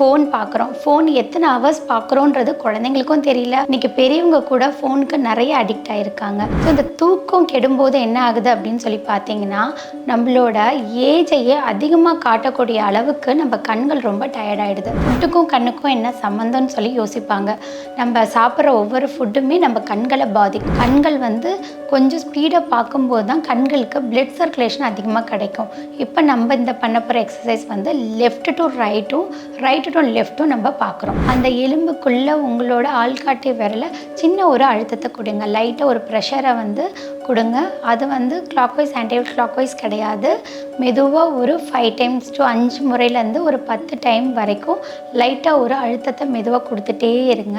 Phone பார்க்குறோம். Phone எத்தனை hours பார்க்குறோன்றது குழந்தைங்களுக்கும் தெரியல. இன்றைக்கி பெரியவங்க கூட ஃபோனுக்கு நிறைய அடிக்ட் ஆகிருக்காங்க. ஸோ இந்த தூக்கம் கெடும்போது என்ன ஆகுது அப்படின்னு சொல்லி பார்த்தீங்கன்னா, நம்மளோட ஏஜையே அதிகமாக காட்டக்கூடிய அளவுக்கு நம்ம கண்கள் ரொம்ப டயர்டாயிடுது. ஃபுட்டுக்கும் கண்ணுக்கும் என்ன சம்மந்தம்னு சொல்லி யோசிப்பாங்க. நம்ம சாப்பிட்ற ஒவ்வொரு ஃபுட்டுமே நம்ம கண்களை பாதிக்கும். கண்கள் கொஞ்சம் ஸ்பீடாக பார்க்கும்போது தான் கண்களுக்கு பிளட் சர்க்குலேஷன் அதிகமாக கிடைக்கும். இப்போ நம்ம இந்த பண்ண போகிற எக்ஸசைஸ் லெஃப்ட் டு ரைட்டும் ரைட்டு டு லெஃப்ட்டும் நம்ம பார்க்குறோம். அந்த எலும்புக்குள்ளே உங்களோட ஆள்காட்டி விரல சின்ன ஒரு அழுத்தத்தை கொடுங்க. லைட்டாக ஒரு ப்ரெஷரை கொடுங்க. அது clockwise anti clock wise கிடையாது. மெதுவாக ஒரு 5 times to 5 முறையிலேருந்து ஒரு 10 டைம் வரைக்கும் லைட்டாக ஒரு அழுத்தத்தை மெதுவாக கொடுத்துட்டே இருங்க.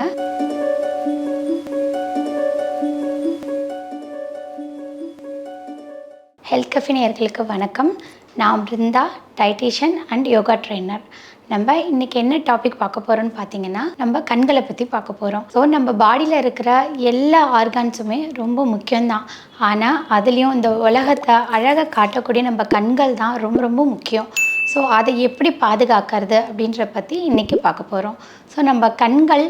ஹெல்த் கஃபே நேயர்களுக்கு வணக்கம். நான் Brinda, dietician and yoga trainer. நம்ம இன்றைக்கி என்ன டாபிக் பார்க்க போகிறோன்னு பார்த்தீங்கன்னா, நம்ம கண்களை பற்றி பார்க்க போகிறோம். ஸோ நம்ம பாடியில் இருக்கிற எல்லா ஆர்கான்ஸுமே ரொம்ப முக்கியம்தான். ஆனால் அதுலேயும் இந்த உலகத்தை அழகாக காட்டக்கூடிய நம்ம கண்கள் தான் ரொம்ப ரொம்ப முக்கியம். ஸோ அதை எப்படி பாதுகாக்கிறது அப்படின்ற பற்றி இன்றைக்கி பார்க்க போகிறோம். ஸோ நம்ம கண்கள்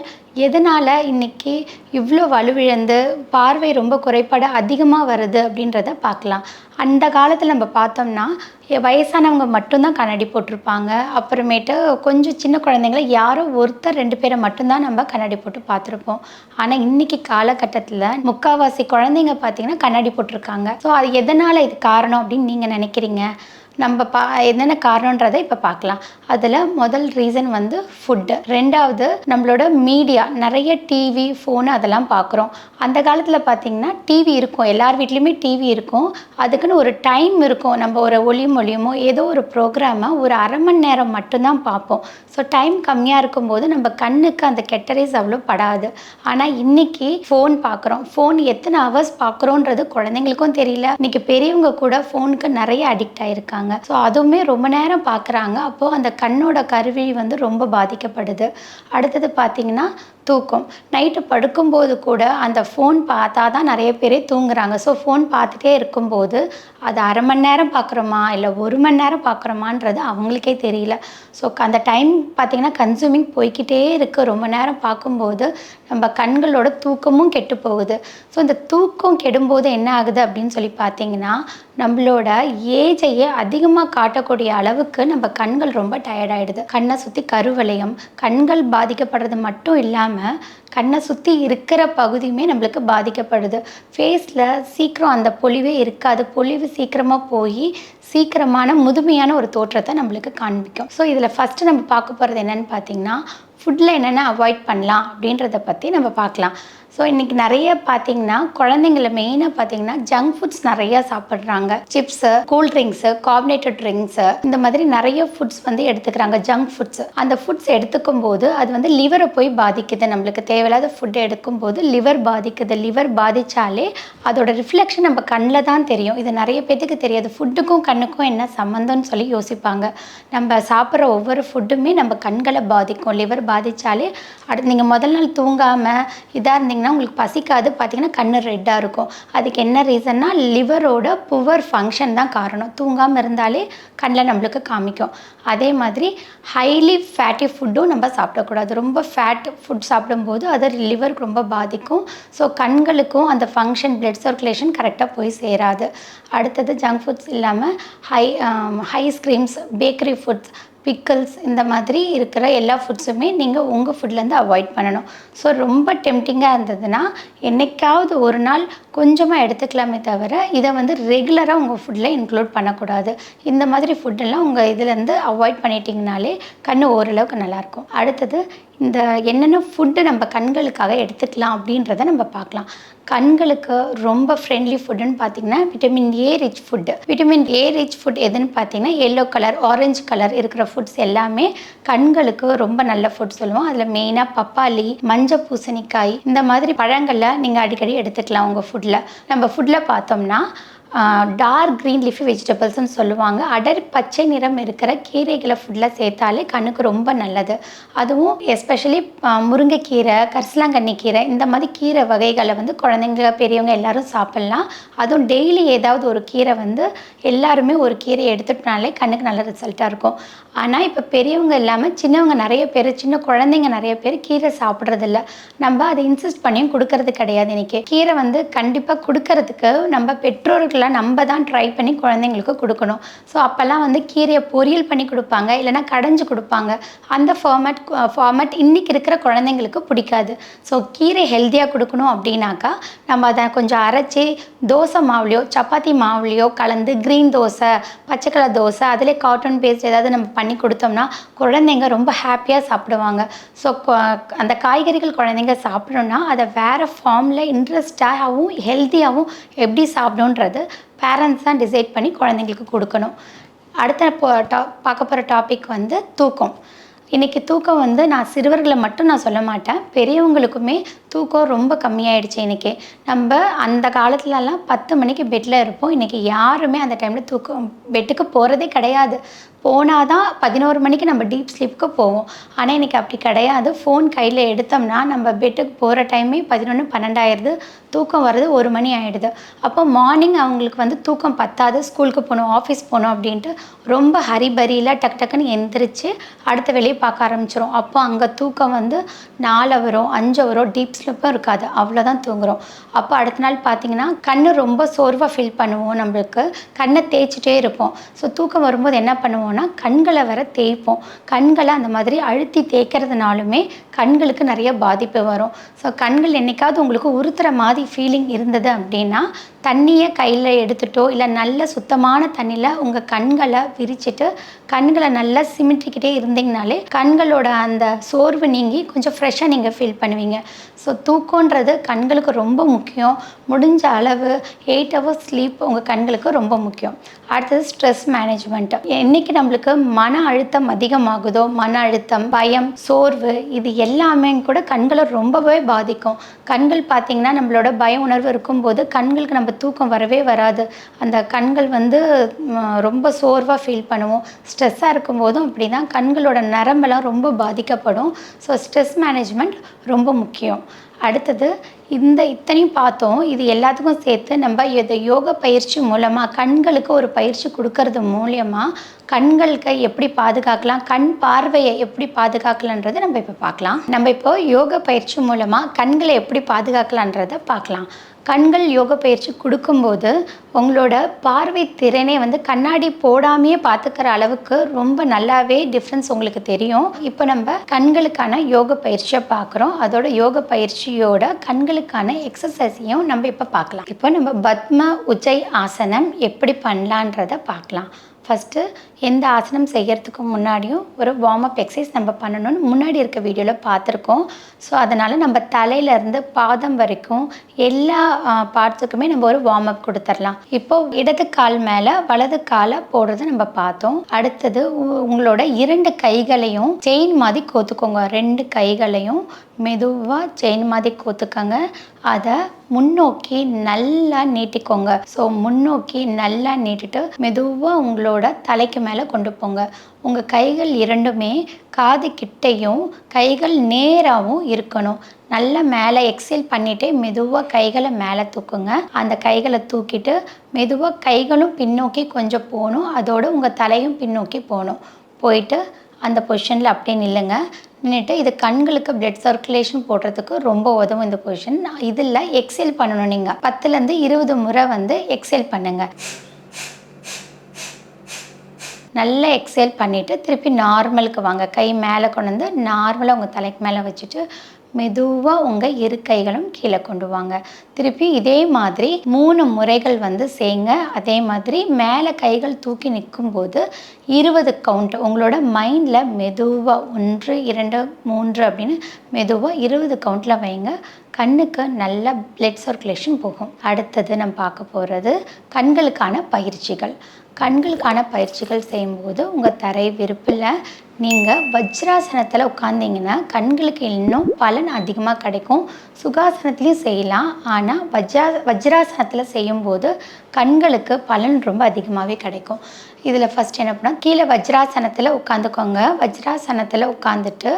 எதனால் இன்றைக்கி இவ்வளோ வலுவிழந்து பார்வை ரொம்ப குறைபாடு அதிகமாக வருது அப்படின்றத பார்க்கலாம். அந்த காலத்தில் நம்ம பார்த்தோம்னா வயசானவங்க மட்டும்தான் கண்ணாடி போட்டிருப்பாங்க. அப்புறமேட்டு கொஞ்சம் சின்ன குழந்தைங்கள யாரோ ஒருத்தர் 2 பேரை மட்டும்தான் நம்ம கண்ணாடி போட்டு பார்த்துருப்போம். ஆனால் இன்றைக்கி காலகட்டத்தில் முக்கால்வாசி குழந்தைங்க பார்த்திங்கன்னா கண்ணாடி போட்டிருக்காங்க. ஸோ அது எதனால் இது காரணம் அப்படின்னு நீங்கள் நினைக்கிறீங்க? நம்ம என்னென்ன காரணன்றதை இப்போ பார்க்கலாம். அதில் முதல் ரீசன் ஃபுட்டு. ரெண்டாவது நம்மளோட மீடியா, நிறைய டிவி, ஃபோனு அதெல்லாம் பார்க்குறோம். அந்த காலத்தில் பார்த்திங்கன்னா டிவி இருக்கும், எல்லார் வீட்லேயுமே டிவி இருக்கும். அதுக்குன்னு ஒரு டைம் இருக்கும். நம்ம ஒரு ஒளிமொழியுமோ ஏதோ ஒரு ப்ரோக்ராமை ஒரு அரை மணி நேரம் மட்டும்தான் பார்ப்போம். ஸோ டைம் கம்மியாக இருக்கும்போது நம்ம கண்ணுக்கு அந்த கெட்டரேஸ் அவ்வளோ படாது. ஆனால் இன்றைக்கி ஃபோன் பார்க்குறோம். ஃபோன் எத்தனை ஹவர்ஸ் பார்க்குறோன்றது குழந்தைங்களுக்கும் தெரியல. இன்றைக்கி பெரியவங்க கூட ஃபோனுக்கு நிறைய அடிக்ட் ஆகிருக்காங்க. ஸோ அதுவுமே ரொம்ப நேரம் பார்க்குறாங்க. அப்போது அந்த கண்ணோட கருவி ரொம்ப பாதிக்கப்படுது. அடுத்தது பார்த்திங்கன்னா தூக்கம். நைட்டு படுக்கும்போது கூட அந்த ஃபோன் பார்த்தா தான் நிறைய பேரே தூங்குறாங்க. ஸோ ஃபோன் பார்த்துட்டே இருக்கும்போது அது அரை மணி நேரம் பார்க்குறோமா இல்லை 1 மணி நேரம் பார்க்குறோமான்றது அவங்களுக்கே தெரியல. ஸோ அந்த டைம் பார்த்திங்கன்னா கன்சூமிங் போய்கிட்டே இருக்குது. ரொம்ப நேரம் பார்க்கும்போது நம்ம கண்களோட தூக்கமும் கெட்டு போகுது. ஸோ இந்த தூக்கம் கெடும்போது என்ன ஆகுது அப்படின்னு சொல்லி பார்த்திங்கன்னா, நம்மளோட ஏஜையே அதிகமாக காட்டக்கூடிய அளவுக்கு நம்ம கண்கள் ரொம்ப டயர்டாயிடுது. கண்ணை சுற்றி கருவளையம், கண்கள் பாதிக்கப்படுறது மட்டும் இல்லாமல் கண்ணை சுற்றி இருக்கிற பகுதியுமே நம்மளுக்கு பாதிக்கப்படுது. ஃபேஸில் சீக்கிரம் அந்த பொலிவே இருக்காது. பொலிவு சீக்கிரமாக போய் சீக்கிரமான முதுமையான ஒரு தோற்றத்தை நம்மளுக்கு காண்பிக்கும். ஸோ இதில் ஃபஸ்ட்டு நம்ம பார்க்க போகிறது என்னென்னு பார்த்திங்கன்னா, ஃபுட்டில் என்னென்ன அவாய்ட் பண்ணலாம் அப்படின்றத பற்றி நம்ம பார்க்கலாம். ஸோ இன்றைக்கி நிறைய பார்த்திங்கன்னா குழந்தைங்கள மெயினாக பார்த்திங்கன்னா ஜங்க் ஃபுட்ஸ் நிறையா சாப்பிட்றாங்க. சிப்ஸு, கூல்ட்ரிங்க்ஸு, கார்பனேட்டட் ட்ரிங்க்ஸு, இந்த மாதிரி நிறைய ஃபுட்ஸ் எடுத்துக்கிறாங்க. Junk foods. அந்த ஃபுட்ஸ் எடுத்துக்கும் போது அது லிவரை போய் பாதிக்குது. நம்மளுக்கு தேவையில்லாத ஃபுட் எடுக்கும்போது லிவர் பாதிக்குது. லிவர் பாதித்தாலே அதோட ரிஃப்ளெக்ஷன் நம்ம கண்ணில் தான் தெரியும். இது நிறைய பேத்துக்கு தெரியாது. ஃபுட்டுக்கும் கண்ணுக்கும் என்ன சம்மந்தம்னு சொல்லி யோசிப்பாங்க. நம்ம சாப்பிட்ற ஒவ்வொரு ஃபுட்டுமே நம்ம கண்களை பாதிக்கும். லிவர் பாதித்தாலே அடுத்து நீங்கள் முதல் நாள் தூங்காமல் இதாக இருந்தீங்கன்னா உங்களுக்கு பசிக்காது. பார்த்திங்கன்னா கண்ணு ரெட்டாக இருக்கும். அதுக்கு என்ன ரீசன்னா லிவரோட புவர் ஃபங்க்ஷன் தான் காரணம். தூங்காமல் இருந்தாலே கண்ணில் நம்மளுக்கு காமிக்கும். அதே மாதிரி ஹைலி ஃபேட்டி ஃபுட்டும் நம்ம சாப்பிடக்கூடாது. ரொம்ப ஃபேட் ஃபுட் சாப்பிடும்போது அது லிவருக்கு ரொம்ப பாதிக்கும். ஸோ கண்களுக்கும் அந்த ஃபங்க்ஷன் பிளட் சர்க்குலேஷன் கரெக்டாக போய் சேராது. அடுத்தது ஜங்க் ஃபுட்ஸ் இல்லாமல் ஐஸ்கிரீம்ஸ், பேக்கரி ஃபுட்ஸ், பிக்கிள்ஸ், இந்த மாதிரி இருக்கிற எல்லா ஃபுட்ஸுமே நீங்கள் உங்கள் ஃபுட்லேருந்து அவாய்ட் பண்ணணும். ஸோ ரொம்ப டெம்டிங்காக இருந்ததுன்னா என்னைக்காவது ஒரு நாள் கொஞ்சமாக எடுத்துக்கலாமே தவிர இதை ரெகுலராக உங்கள் ஃபுட்டில் இன்க்ளூட் பண்ணக்கூடாது. இந்த மாதிரி ஃபுட்டெல்லாம் உங்கள் இதுலேருந்து அவாய்ட் பண்ணிட்டீங்கனாலே கண் ஓரளவுக்கு நல்லாயிருக்கும். அடுத்தது இந்த என்னென்ன ஃபுட்டு நம்ம கண்களுக்காக எடுத்துக்கலாம் அப்படின்றத நம்ம பார்க்கலாம். கண்களுக்கு ரொம்ப ஃப்ரெண்ட்லி ஃபுட்டுன்னு பார்த்திங்கன்னா vitamin A rich food. Vitamin A rich food எதுன்னு பார்த்திங்கன்னா எல்லோ கலர், ஆரஞ்சு கலர் இருக்கிற ஃபுட்ஸ் எல்லாமே கண்களுக்கு ரொம்ப நல்ல ஃபுட் சொல்லுவோம். அதில் மெயினாக பப்பாளி, மஞ்சள் பூசணிக்காய், இந்த மாதிரி பழங்களில் நீங்கள் அடிக்கடி எடுத்துக்கலாம் உங்கள் ஃபுட்டில். நம்ம ஃபுட்டில் பார்த்தோம்னா டார்க் க்ரீன் லீஃபி வெஜிடபிள்ஸ்னு சொல்லுவாங்க. அடர் பச்சை நிறம் இருக்கிற கீரைகளை ஃபுட்டில் சேர்த்தாலே கண்ணுக்கு ரொம்ப நல்லது. அதுவும் எஸ்பெஷலி முருங்கைக்கீரை, கரிசலாங்கண்ணி கீரை இந்த மாதிரி கீரை வகைகளை வந்து குழந்தைங்க பெரியவங்க எல்லோரும் சாப்பிட்லாம். அதுவும் டெய்லி ஏதாவது ஒரு கீரை வந்து எல்லாருமே ஒரு கீரை எடுத்துட்டனாலே கண்ணுக்கு நல்ல ரிசல்ட்டாக இருக்கும். ஆனால் இப்போ பெரியவங்க இல்லாமல் சின்னவங்க நிறைய பேர், சின்ன குழந்தைங்க நிறைய பேர் கீரை சாப்பிட்றதில்ல. நம்ம அதை இன்சிஸ்ட் பண்ணியும் கொடுக்கறது கிடையாது. இன்றைக்கி கீரை வந்து கண்டிப்பாக கொடுக்கறதுக்கு நம்ம பெற்றோர்களாக நம்ம தான் ட்ரை பண்ணி குழந்தைங்களுக்கு கொடுக்கணும். ஸோ அப்போல்லாம் வந்து கீரையை பொரியல் பண்ணி கொடுப்பாங்க, இல்லைனா கடைஞ்சி கொடுப்பாங்க. அந்த ஃபார்மேட் இன்றைக்கி இருக்கிற குழந்தைங்களுக்கு பிடிக்காது. ஸோ கீரை ஹெல்த்தியாக கொடுக்கணும் அப்படின்னாக்கா நம்ம அதை கொஞ்சம் அரைச்சி தோசை மாவுலையோ சப்பாத்தி மாவுலையோ கலந்து க்ரீன் தோசை, பச்சை கலர் தோசை, அதிலே காட்டன் பேஸ்ட் ஏதாவது நம்ம பண்ணி கொடுத்தோம்னா குழந்தைங்க ரொம்ப ஹாப்பியாக சாப்பிடுவாங்க. ஸோ அந்த காய்கறிகள் குழந்தைங்க சாப்பிடணுன்னா அதை வேறு ஃபார்மில் இன்ட்ரெஸ்டாகவும் ஹெல்த்தியாகவும் எப்படி சாப்பிடணுன்றது பேரண்ட்ஸ் தான் டிசைட் பண்ணி குழந்தைங்களுக்கு கொடுக்கணும். அடுத்த பார்க்க போகிற டாபிக் வந்து தூக்கம். இன்றைக்கி தூக்கம் வந்து நான் சிறுவர்களை மட்டும் நான் சொல்ல மாட்டேன், பெரியவங்களுக்குமே தூக்கம் ரொம்ப கம்மியாயிடுச்சு. இன்றைக்கி நம்ம அந்த காலத்துலலாம் 10 மணிக்கு பெட்டில் இருப்போம். இன்றைக்கி யாருமே அந்த டைமில் பெட்டுக்கு போகிறதே கிடையாது. போனால் தான் 11 மணிக்கு நம்ம டீப் ஸ்லீப்புக்கு போவோம். ஆனால் இன்றைக்கி அப்படி கிடையாது. ஃபோன் கையில் எடுத்தோம்னா நம்ம பெட்டுக்கு போகிற டைமே 11, 12 ஆயிடுது. தூக்கம் வர்றது 1 மணி ஆகிடுது. அப்போ மார்னிங் அவங்களுக்கு வந்து தூக்கம் பத்தாது, ஸ்கூலுக்கு போகணும், ஆஃபீஸ் போகணும் அப்படின்ட்டு ரொம்ப ஹரிபரியில் டக்குன்னு எந்திரிச்சு அடுத்த வேலையை பார்க்க ஆரம்பிச்சிடும். அப்போ அங்கே தூக்கம் வந்து 4 ஹவரோ 5 ஹவரோ டீப் ஸ்லீப்பும் இருக்காது, அவ்வளோதான் தூங்குகிறோம். அப்போ அடுத்த நாள் பார்த்திங்கன்னா கண் ரொம்ப சோர்வாக ஃபீல் பண்ணுவோம், நம்மளுக்கு கண்ணை தேய்ச்சிட்டே இருப்போம். ஸோ தூக்கம் வரும்போது என்ன பண்ணுவோம், கண்களை வர தேய்ப்போம். கண்களை அந்த மாதிரி அழுத்தி தேய்க்கிறதுனாலுமே கண்களுக்கு நிறைய பாதிப்பு வரும். ஸோ கண்கள் என்னைக்காவது உங்களுக்கு உறுத்துற மாதிரி ஃபீலிங் இருந்தது அப்படின்னா தண்ணியை கையில் எடுத்துட்டோ இல்லை நல்ல சுத்தமான தண்ணியில் உங்கள் கண்களை விரிச்சிட்டு கண்களை நல்லா சிமிட்டிக்கிட்டே இருந்தீங்கனாலே கண்களோட அந்த சோர்வு நீங்கி கொஞ்சம் ஃப்ரெஷ்ஷாக நீங்கள் ஃபீல் பண்ணுவீங்க. ஸோ தூக்கன்றது கண்களுக்கு ரொம்ப முக்கியம். முடிஞ்ச அளவு 8 ஹவர்ஸ் ஸ்லீப் உங்கள் கண்களுக்கு ரொம்ப முக்கியம். அடுத்தது ஸ்ட்ரெஸ் மேனேஜ்மெண்ட். என்றைக்கு நம்மளுக்கு மன அழுத்தம் அதிகமாகுதோ, மன அழுத்தம், பயம், சோர்வு இது எல்லாமே கூட கண்களை ரொம்பவே பாதிக்கும். கண்கள் பார்த்திங்கன்னா நம்மளோட பய உணர்வு இருக்கும்போது கண்களுக்கு நம்ம தூக்கம் வரவே வராது. அந்த கண்கள் வந்து ரொம்ப சோர்வாக ஃபீல் பண்ணுவோம். ஸ்ட்ரெஸ்ஸாக இருக்கும்போதும் அப்படி தான் கண்களோட நரம்பெல்லாம் ரொம்ப பாதிக்கப்படும். ஸோ ஸ்ட்ரெஸ் மேனேஜ்மெண்ட் ரொம்ப முக்கியம். அடுத்தது இத்தனையும் பார்த்தோம். இது எல்லாத்துக்கும் சேர்த்து நம்ம இதை யோகா பயிற்சி மூலமாக கண்களுக்கு ஒரு பயிற்சி கொடுக்கறது மூலியமாக கண்களுக்கு எப்படி பாதுகாக்கலாம், கண் பார்வையை எப்படி பாதுகாக்கலான்றதை நம்ம இப்போ பார்க்கலாம். நம்ம இப்போ யோகா பயிற்சி மூலமாக கண்களை எப்படி பாதுகாக்கலான்றதை பார்க்கலாம். கண்கள் யோகா பயிற்சி கொடுக்கும்போது உங்களோட பார்வை திறனை வந்து கண்ணாடி போடாமையே பார்த்துக்கிற அளவுக்கு ரொம்ப நல்லாவே டிஃப்ரென்ஸ் உங்களுக்கு தெரியும். இப்போ நம்ம கண்களுக்கான யோகா பயிற்சியை பார்க்குறோம். அதோட யோகா பயிற்சியோட கண்களுக்கான எக்ஸசைஸையும் நம்ம இப்போ பார்க்கலாம். இப்போ நம்ம பத்ம உஜ்ஜை ஆசனம் எப்படி பண்ணலான்றதை பார்க்கலாம். ஃபஸ்ட்டு எந்த ஆசனம் செய்கிறதுக்கு முன்னாடியும் ஒரு வார்ம் அப் எக்ஸசைஸ் நம்ம பண்ணணும்னு முன்னாடி இருக்க வீடியோவில் பார்த்துருக்கோம். ஸோ அதனால் நம்ம தலையிலேருந்து பாதம் வரைக்கும் எல்லா பார்ட்ஸுக்குமே நம்ம ஒரு வார்ம் அப் கொடுத்துடலாம். இப்போது இடது கால் மேலே வலது காலை போடுறத நம்ம பார்த்தோம். அடுத்தது உங்களோட 2 கைகளையும் செயின் மாதிரி கோத்துக்கோங்க. 2 கைகளையும் மெதுவாக செயின் மாதிரி கோத்துக்கோங்க. அதை முன்னோக்கி நல்லா நீட்டிக்கோங்க. ஸோ முன்னோக்கி நல்லா நீட்டிட்டு மெதுவாக உங்களோட தலைக்கு மேலே கொண்டு போங்க. உங்கள் கைகள் 2மே காது கிட்டையும் கைகள் நேராகவும் இருக்கணும். நல்லா மேலே எக்ஸேல் பண்ணிவிட்டு மெதுவாக கைகளை மேலே தூக்குங்க. அந்த கைகளை தூக்கிட்டு மெதுவாக கைகளும் பின்னோக்கி கொஞ்சம் போகணும். அதோடு உங்கள் தலையும் பின்னோக்கி போகணும். போயிட்டு அந்த பொசிஷனில் அப்படியே நில்லுங்க. நின்றுட்டு இது கண்களுக்கு பிளட் சர்க்குலேஷன் போடுறதுக்கு ரொம்ப உதவும் இந்த பொசிஷன். இதில் எக்ஸேல் பண்ணணும். நீங்கள் 10லேருந்து 20 முறை வந்து எக்ஸேல் பண்ணுங்கள். நல்லா எக்ஸேல் பண்ணிவிட்டு திருப்பி நார்மலுக்கு வாங்க. கை மேலே கொண்டு வந்து நார்மலாக உங்கள் தலைக்கு மேலே வச்சுட்டு மெதுவாக உங்கள் 2 கைகளும் கீழே கொண்டு வாங்க. திருப்பி இதே மாதிரி 3 முறைகள் வந்து செய்யுங்க. அதே மாதிரி மேலே கைகள் தூக்கி நிற்கும்போது 20 கவுண்ட் உங்களோட மைண்டில் மெதுவாக 1, 2, 3 அப்படின்னு மெதுவாக 20 கவுண்டில் வைங்க. கண்ணுக்கு நல்ல பிளட் சர்க்குலேஷன் போகும். அடுத்தது நம்ம பார்க்க போகிறது கண்களுக்கான பயிற்சிகள். கண்களுக்கான பயிற்சிகள் செய்யும்போது உங்கள் தரை விருப்பில் நீங்கள் வஜ்ராசனத்தில் உட்காந்திங்கன்னா கண்களுக்கு இன்னும் பலன் அதிகமாக கிடைக்கும். சுகாசனத்துலேயும் செய்யலாம், ஆனால் வஜ்ராசனத்தில் செய்யும்போது கண்களுக்கு பலன் ரொம்ப அதிகமாகவே கிடைக்கும். இதில் ஃபஸ்ட் என்ன பண்ணால், கீழே வஜ்ராசனத்தில் உட்காந்துக்கோங்க. வஜ்ராசனத்தில் உட்காந்துட்டு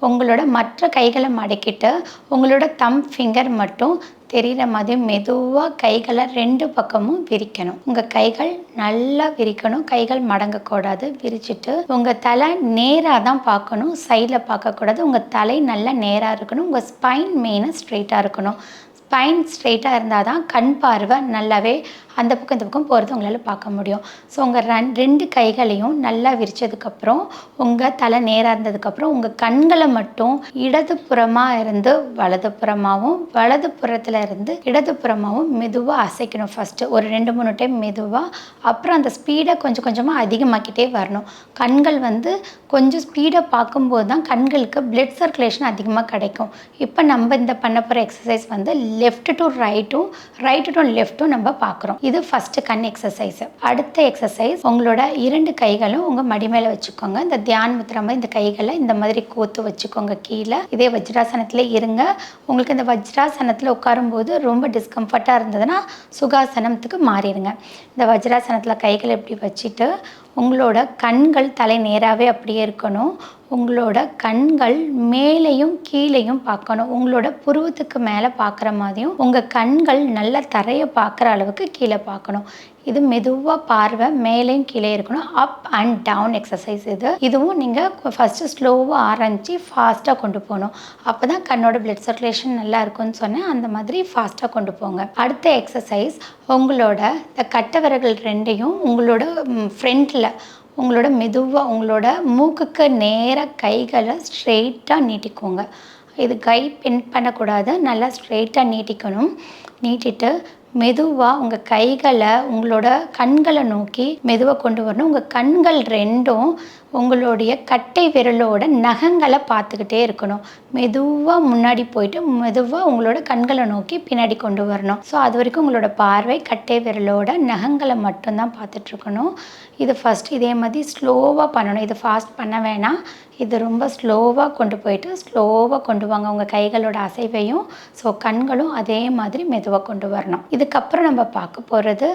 உங்களோட மற்ற கைகளை மடக்கிட்டு உங்களோட தம் ஃபிங்கர் மட்டும் தெரிகிற மாதிரி மெதுவாக கைகளை 2 பக்கமும் விரிக்கணும். உங்கள் கைகள் நல்லா விரிக்கணும், கைகள் மடங்கக்கூடாது. விரிச்சிட்டு உங்கள் தலை நேராக தான் பார்க்கணும், சைடில் பார்க்கக்கூடாது. உங்கள் தலை நல்லா நேராக இருக்கணும். உங்கள் ஸ்பைன் மெயினாக ஸ்ட்ரெயிட்டாக இருக்கணும். ஸ்பைன் ஸ்ட்ரெயிட்டாக இருந்தால் தான் கண் பார்வை நல்லாவே அந்த பக்கம் இந்த பக்கம் போகிறது உங்களால் பார்க்க முடியும். ஸோ உங்கள் 2 கைகளையும் நல்லா விரித்ததுக்கப்புறம் உங்கள் தலை நேராக இருந்ததுக்கப்புறம் உங்கள் கண்களை மட்டும் இடதுபுறமாக இருந்து வலதுபுறமாகவும் வலதுபுறத்தில் இருந்து இடதுபுறமாகவும் மெதுவாக அசைக்கணும். ஃபஸ்ட்டு ஒரு 2-3 டைம் மெதுவாக, அப்புறம் அந்த ஸ்பீடை கொஞ்சம் கொஞ்சமாக அதிகமாக்கிட்டே வரணும். கண்கள் கொஞ்சம் ஸ்பீடை பார்க்கும்போது தான் கண்களுக்கு பிளட் சர்க்குலேஷன் அதிகமாக கிடைக்கும். இப்போ நம்ம இந்த பண்ண போகிற எக்ஸசைஸ் லெஃப்ட் டு ரைட்டும் ரைட்டு டு லெஃப்ட்டும் நம்ம பார்க்குறோம். இது ஃபஸ்ட்டு கண் எக்ஸசைஸ். அடுத்த எக்ஸசைஸ், உங்களோட 2 கைகளும் உங்கள் மடி மேலே வச்சுக்கோங்க. இந்த தியான் முத்திரை மாதிரி இந்த கைகளை இந்த மாதிரி கோத்து வச்சுக்கோங்க கீழே. இதே வஜ்ராசனத்தில் இருங்க. உங்களுக்கு இந்த வஜ்ராசனத்தில் உட்காரும்போது ரொம்ப டிஸ்கம்ஃபர்ட்டாக இருந்ததுன்னா சுகாசனத்துக்கு மாறிடுங்க. இந்த வஜ்ராசனத்தில் கைகளை இப்படி வச்சுட்டு உங்களோட கண்கள் தலை நேராகவே அப்படியே இருக்கணும். உங்களோட கண்கள் மேலேயும் கீழேயும் பார்க்கணும். உங்களோட புருவத்துக்கு மேலே பார்க்குற மாதிரியும் உங்கள் கண்கள் நல்ல தரையை பார்க்குற அளவுக்கு கீழே பார்க்கணும். இது மெதுவாக பார்வை மேலேயும் கீழே இருக்கணும். அப் அண்ட் டவுன் எக்ஸசைஸ் இதுவும் நீங்கள் ஃபஸ்ட்டு ஸ்லோவாக ஆரம்பித்து ஃபாஸ்ட்டாக கொண்டு போகணும். அப்போ தான் கண்ணோட பிளட் சர்க்குலேஷன் நல்லா இருக்கும்னு சொன்னேன். அந்த மாதிரி ஃபாஸ்ட்டாக கொண்டு போங்க. அடுத்த எக்ஸசைஸ், உங்களோட இந்த கட்டை விரல்கள் 2யும் உங்களோட ஃப்ரண்ட்டில் உங்களோட மெதுவாக உங்களோட மூக்குக்கு நேராக கைகளை ஸ்ட்ரெயிட்டாக நீட்டிக்கோங்க. இது கை பெண்ட் பண்ணக்கூடாது, நல்லா ஸ்ட்ரெயிட்டாக நீட்டிக்கணும். நீட்டிட்டு மெதுவாக உங்கள் கைகளை உங்களோட கண்களை நோக்கி மெதுவாக கொண்டு வரணும். உங்கள் கண்கள் 2ம் உங்களுடைய கட்டை விரலோட நகங்களை பார்த்துக்கிட்டே இருக்கணும். மெதுவாக முன்னாடி போயிட்டு மெதுவாக உங்களோட கண்களை நோக்கி பின்னாடி கொண்டு வரணும். ஸோ அது வரைக்கும் உங்களோட பார்வை கட்டை விரலோட நகங்களை மட்டும்தான் பார்த்துட்ருக்கணும். இது ஃபஸ்ட் இதே மாதிரி ஸ்லோவாக பண்ணணும். இது ஃபாஸ்ட் பண்ண வேணாம், இது ரொம்ப ஸ்லோவாக கொண்டு போயிட்டு ஸ்லோவாக கொண்டு வாங்க உங்கள் கைகளோட அசைவையும். ஸோ கண்களும் அதே மாதிரி மெதுவாக கொண்டு வரணும். இதுக்கப்புறம் நம்ம பார்க்க போகிறது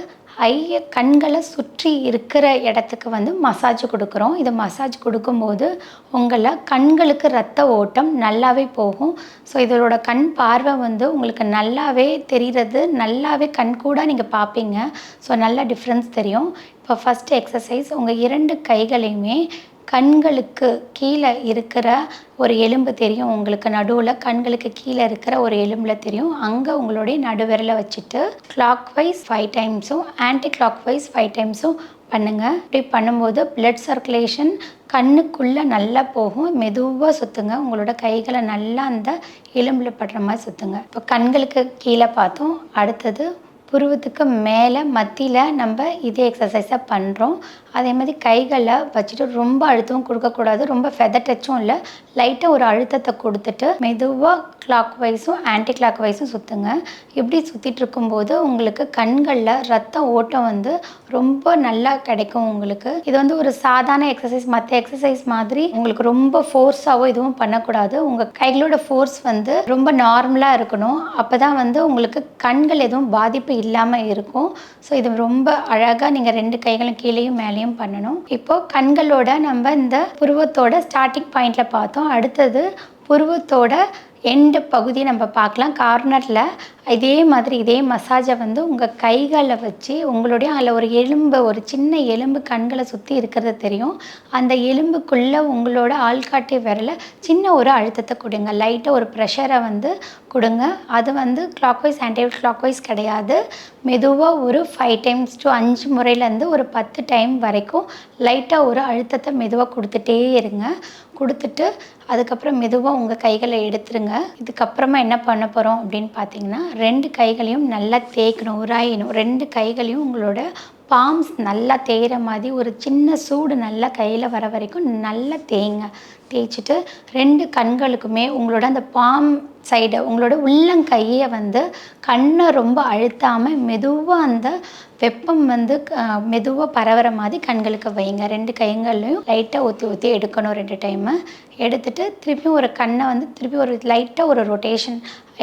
கண்களை சுற்றி இருக்கிற இடத்துக்கு மசாஜ் கொடுக்குறோம். இது மசாஜ் கொடுக்கும்போது உங்களை கண்களுக்கு ரத்த ஓட்டம் நல்லாவே போகும். ஸோ இதோட கண் பார்வை உங்களுக்கு நல்லாவே தெரிகிறது, நல்லாவே கண் கூட நீங்கள் பார்ப்பீங்க. ஸோ நல்லா டிஃப்ரென்ஸ் தெரியும். இப்போ ஃபஸ்ட்டு எக்ஸசைஸ், உங்கள் 2 கைகளையுமே கண்களுக்கு கீழே இருக்கிற ஒரு எலும்பு தெரியும் உங்களுக்கு, நடுவில் கண்களுக்கு கீழே இருக்கிற ஒரு எலும்பில் தெரியும். அங்கே உங்களுடைய நடுவிரலை வச்சுட்டு கிளாக் வைஸ் 5 டைம்ஸும் ஆன்டி கிளாக் வைஸ் 5 டைம்ஸும் பண்ணுங்கள். இப்படி பண்ணும்போது பிளட் சர்க்குலேஷன் கண்ணுக்குள்ளே நல்லா போகும். மெதுவாக சுற்றுங்க. உங்களோட கைகளை நல்லா அந்த எலும்பில் படுற மாதிரி சுற்றுங்க. இப்போ கண்களுக்கு கீழே பார்த்தோம். அடுத்தது புருவத்துக்கு மேலே மத்தியில் நம்ம இதே எக்ஸசைஸாக பண்ணுறோம். அதே மாதிரி கைகளை வச்சுட்டு ரொம்ப அழுத்தமும் கொடுக்கக்கூடாது, ரொம்ப ஃபெதர் டச்சும் இல்லை. லைட்டாக ஒரு அழுத்தத்தை கொடுத்துட்டு மெதுவாக கிளாக் வைஸும் ஆன்டி கிளாக் வைஸும் சுற்றுங்க. இப்படி சுற்றிட்டு இருக்கும்போது உங்களுக்கு கண்களில் ரத்த ஓட்டம் ரொம்ப நல்லா கிடைக்கும் உங்களுக்கு. இது ஒரு சாதாரண எக்ஸசைஸ். மற்ற எக்ஸசைஸ் மாதிரி உங்களுக்கு ரொம்ப ஃபோர்ஸாகவோ இதுவும் பண்ணக்கூடாது. உங்கள் கைகளோட ஃபோர்ஸ் ரொம்ப நார்மலாக இருக்கணும். அப்போ தான் உங்களுக்கு கண்கள் எதுவும் பாதிப்பு இல்லாமல் இருக்கும். ஸோ இது ரொம்ப அழகாக நீங்கள் 2 கைகளும் கீழேயும் மேலேயும் பண்ணணும். இப்போ கண்களோட நம்ம இந்த புருவத்தோட ஸ்டார்டிங் பாயிண்டில் பார்த்தோம். அடுத்தது புருவத்தோட எண்டு பகுதியை நம்ம பார்க்கலாம். கார்னரில் இதே மாதிரி இதே மசாஜை உங்கள் கைகளை வச்சு உங்களுடைய அதில் ஒரு எலும்பு, ஒரு சின்ன எலும்பு கண்களை சுற்றி இருக்கிறது தெரியும். அந்த எலும்புக்குள்ளே உங்களோட ஆள்காட்டி விரலை சின்ன ஒரு அழுத்தத்தை கொடுங்க. லைட்டாக ஒரு ப்ரெஷரை கொடுங்க. அது clockwise anti clock wise கிடையாது. மெதுவாக ஒரு 5 டைம்ஸ் டு 5 முறையிலேருந்து ஒரு 10 டைம் வரைக்கும் லைட்டாக ஒரு அழுத்தத்தை மெதுவாக கொடுத்துட்டே இருங்க. கொடுத்துட்டு அதுக்கப்புறம் மெதுவாக உங்கள் கைகளை எடுத்துருங்க. இதுக்கப்புறமா என்ன பண்ண போகிறோம் அப்படின்னு பார்த்தீங்கன்னா, 2 கைகளையும் நல்லா தேய்க்கணும், உராயணும். 2 கைகளையும் உங்களோட பாம்ஸ் நல்லா தேய்கிற மாதிரி ஒரு சின்ன சூடு நல்லா கையில் வர வரைக்கும் நல்லா தேய்ங்க. தேய்ச்சிட்டு 2 கண்களுக்குமே உங்களோட அந்த பாம் சைடை, உங்களோட உள்ளங்கையை வந்து கண்ணை ரொம்ப அழுத்தாமல் மெதுவாக அந்த வெப்பம் வந்து மெதுவாக பரவுற மாதிரி கண்களுக்கு வைங்க. 2 கைங்கள்லையும் லைட்டாக ஊற்றி ஊற்றி எடுக்கணும் 2 டைமு. எடுத்துட்டு திருப்பியும் ஒரு கண்ணை வந்து திருப்பி ஒரு லைட்டாக ஒரு ரொட்டேஷன்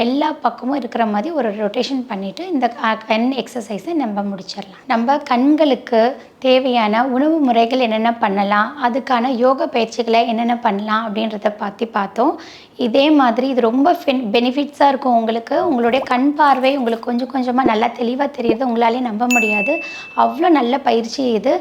எல்லா பக்கமும் இருக்கிற மாதிரி ஒரு ரொட்டேஷன் பண்ணிவிட்டு இந்த கண் எக்ஸசைஸை நம்ம முடிச்சிடலாம். நம்ம கண்களுக்கு தேவையான உணவு முறைகள் என்னென்ன பண்ணலாம், அதுக்கான யோகா பயிற்சிகளை என்னென்ன பண்ணலாம் அப்படின்றத பற்றி பார்த்தோம். இதே மாதிரி இது ரொம்ப பெனிஃபிட்ஸாக இருக்கும் உங்களுக்கு. உங்களுடைய கண் பார்வை உங்களுக்கு கொஞ்சம் கொஞ்சமாக நல்லா தெளிவாக தெரியுது, உங்களாலே நம்ப முடியாது. அவ்வளோ நல்ல பயிற்சி இது.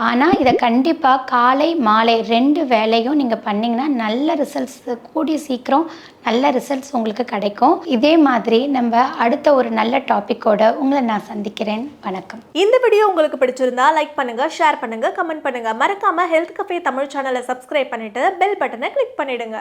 ஆனால் இதை கண்டிப்பாக காலை மாலை 2 வேளையும் நீங்கள் பண்ணிங்கன்னா நல்ல ரிசல்ட்ஸ், கூடிய சீக்கிரம் நல்ல ரிசல்ட்ஸ் உங்களுக்கு கிடைக்கும். இதே மாதிரி நம்ம அடுத்த ஒரு நல்ல டாப்பிக்கோட உங்களை நான் சந்திக்கிறேன். வணக்கம். இந்த வீடியோ உங்களுக்கு பிடிச்சிருந்தா லைக் பண்ணுங்க, ஷேர் பண்ணுங்க, கமெண்ட் பண்ணுங்க. மறக்காம ஹெல்த் கஃபே தமிழ் சேனலை சப்ஸ்கிரைப் பண்ணிட்டு பெல் பட்டனை கிளிக் பண்ணிடுங்க.